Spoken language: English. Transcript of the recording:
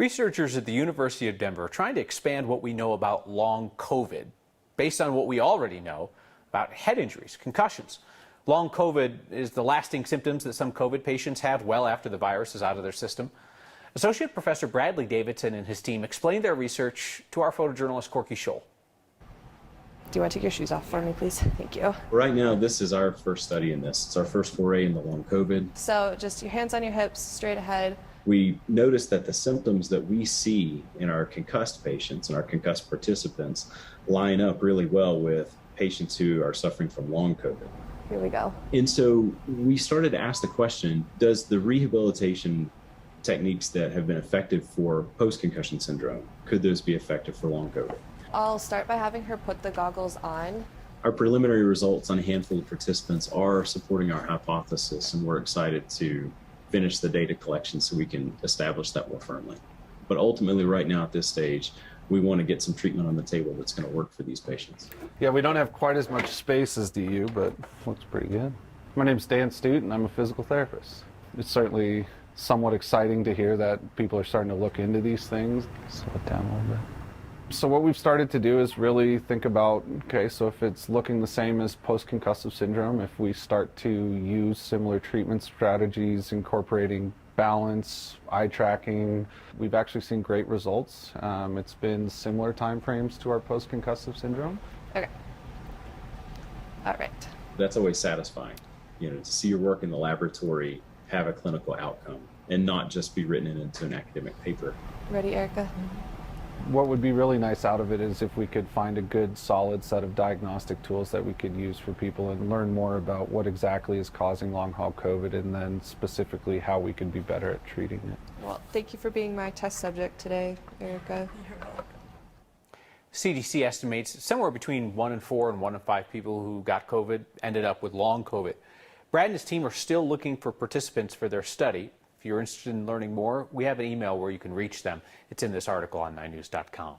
Researchers at the University of Denver are trying to expand what we know about long COVID based on what we already know about head injuries, concussions. Long COVID is the lasting symptoms that some COVID patients have well after the virus is out of their system. Associate Professor Bradley Davidson and his team explained their research to our photojournalist Corky Scholl. Do you want to take your shoes off for me, please? Thank you. Right now, this is our first study in this. It's our first foray in the long COVID. So just your hands on your hips, straight ahead. We noticed that the symptoms that we see in our concussed patients and our concussed participants line up really well with patients who are suffering from long COVID. Here we go. And so we started to ask the question, does the rehabilitation techniques that have been effective for post-concussion syndrome, could those be effective for long COVID? I'll start by having her put the goggles on. Our preliminary results on a handful of participants are supporting our hypothesis, and we're excited to finish the data collection so we can establish that more firmly. But ultimately, right now at this stage, we want to get some treatment on the table that's going to work for these patients. Yeah, we don't have quite as much space as DU, but looks pretty good. My name's Dan Stute, and I'm a physical therapist. It's certainly somewhat exciting to hear that people are starting to look into these things. Slow it down a little bit. So what we've started to do is really think about, okay, so if it's looking the same as post-concussive syndrome, if we start to use similar treatment strategies, incorporating balance, eye tracking, we've actually seen great results. It's been similar time frames to our post-concussive syndrome. Okay. All right. That's always satisfying, to see your work in the laboratory have a clinical outcome and not just be written into an academic paper. Ready, Erica? What would be really nice out of it is if we could find a good solid set of diagnostic tools that we could use for people and learn more about what exactly is causing long haul COVID, and then specifically how we could be better at treating it. Well, thank you for being my test subject today, Erica. CDC estimates somewhere between 1 in 4 and 1 in 5 people who got COVID ended up with long COVID. Brad and his team are still looking for participants for their study. If you're interested in learning more, we have an email where you can reach them. It's in this article on 9news.com.